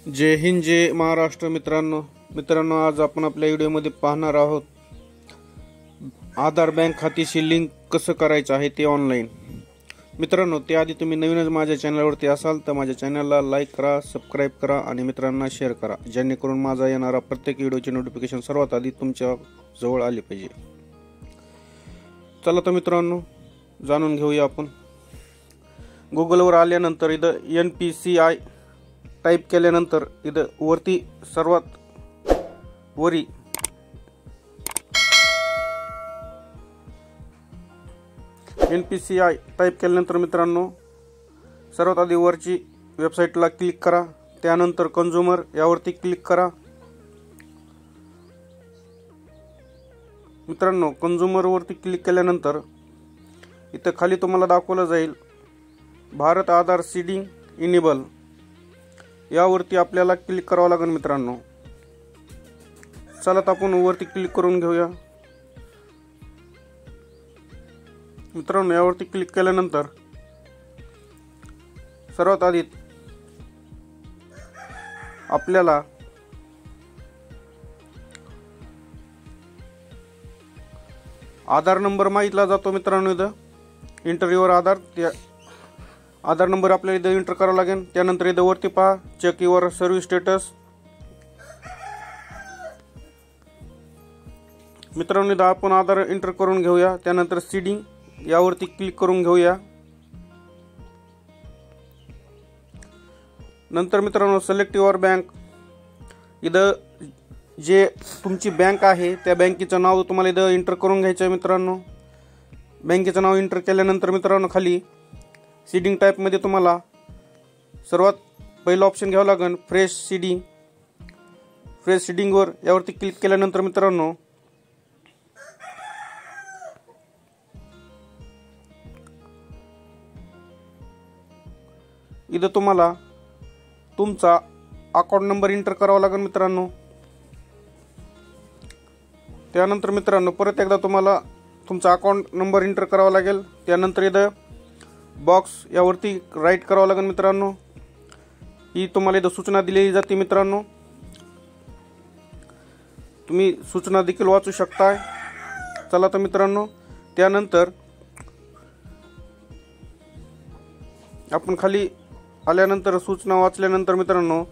जय हिंद, जय महाराष्ट्र. मित्रांनो आज आपण आपल्या व्हिडिओमध्ये पाहणार आहोत आधार बँक खात्याशी लिंक कसं करायचं आहे ते ऑनलाईन. मित्रांनो, त्याआधी तुम्ही नवीनच माझ्या चॅनलवरती असाल तर माझ्या चॅनलला लाईक करा, सबस्क्राईब करा आणि मित्रांना शेअर करा, जेणेकरून माझा येणारा प्रत्येक व्हिडिओचे नोटिफिकेशन सर्वात आधी तुमच्या जवळ आले पाहिजे. चला तर मित्रांनो जाणून घेऊया आपण. गुगलवर आल्यानंतर इथं NPCI टाइप केल्यानंतर इथं वरती सर्वात वरी NPCI टाइप केल्यानंतर मित्रांनो सर्वात आधी वरची वेबसाईटला क्लिक करा. त्यानंतर कंझ्युमर यावरती क्लिक करा. मित्रांनो कंझ्युमर वरती क्लिक केल्यानंतर इथं खाली तुम्हाला दाखवलं जाईल भारत आधार सीडिंग इनेबल, यावरती आपल्याला क्लिक करावं लागेल. मित्रांनो चला तर आपण वरती क्लिक करून घेऊया. मित्रांनो यावरती क्लिक केल्यानंतर सर्वात आधी आपल्याला आधार नंबर मागितला जातो. मित्रांनो इथं इंटर युअर आधार, त्या आधार नंबर आपल्याला इथं एंटर करावा लागेल. त्यानंतर इथं वरती पहा चेक युअर सर्व्हिस स्टेटस. मित्रांनो इथं आपण आधार एंटर करून घेऊया. त्यानंतर सीडिंग यावरती क्लिक करून घेऊया. नंतर मित्रांनो सिलेक्ट युअर बँक, इथं जे तुमची बँक आहे त्या बँकेचं नाव तुम्हाला इथं एंटर करून घ्यायचं आहे. मित्रांनो बँकेचं नाव एंटर केल्यानंतर मित्रांनो खाली सीडिंग टाईपमध्ये तुम्हाला सर्वात पहिला ऑप्शन घ्यावं लागेल फ्रेश सीडिंग. फ्रेश सीडिंगवर यावरती क्लिक केल्यानंतर मित्रांनो इथं तुम्हाला तुमचा अकाउंट नंबर एंटर करावा लागेल. मित्रांनो त्यानंतर मित्रांनो परत एकदा तुम्हाला तुमचा अकाउंट नंबर एंटर करावा लागेल. त्यानंतर इथं बॉक्स यावरती राईट करावं लागेल. मित्रांनो ही तुम्हाला इथं सूचना दिली जाते. मित्रांनो तुम्ही सूचना देखील वाचू शकता. चला तर मित्रांनो त्यानंतर आपण खाली आल्यानंतर सूचना वाचल्यानंतर मित्रांनो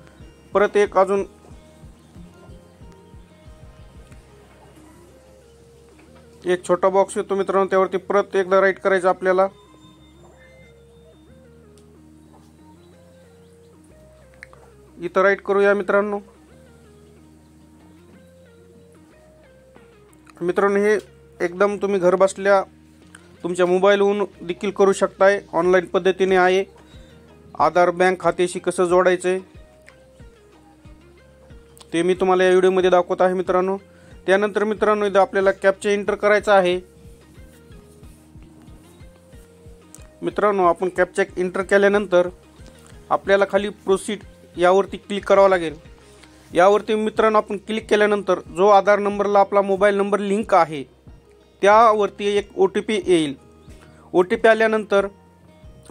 परत एक अजून एक छोटा बॉक्स येतो. मित्रांनो त्यावरती परत एकदा राईट करायचं आपल्याला. इथं राईट करूया. मित्रांनो हे एकदम तुम्ही घर बसल्या तुमच्या मोबाईलवरून देखील करू शकताय. ऑनलाईन पद्धतीने आहे. आधार बँक खात्याशी कसं जोडायचंय ते मी तुम्हाला या व्हिडिओमध्ये दाखवत आहे. मित्रांनो त्यानंतर मित्रांनो इथं आपल्याला कॅप्चा एंटर करायचा आहे. मित्रांनो आपण कॅप्चा एंटर केल्यानंतर आपल्याला खाली प्रोसीड यावरती क्लिक करावं लागेल. यावरती मित्रांनो आपण क्लिक केल्यानंतर जो आधार नंबरला आपला मोबाईल नंबर लिंक आहे त्यावरती एक OTP येईल. OTP आल्यानंतर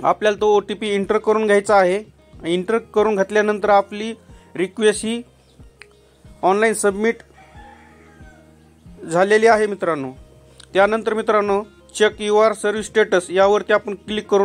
आपल्याला तो OTP एंटर करून घ्यायचा आहे. एंटर करून घातल्यानंतर आपली रिक्वेस्ट ही ऑनलाईन सबमिट झालेली आहे. मित्रांनो त्यानंतर मित्रांनो चेक युअर सर्व्हिस स्टेटस यावरती आपण क्लिक करून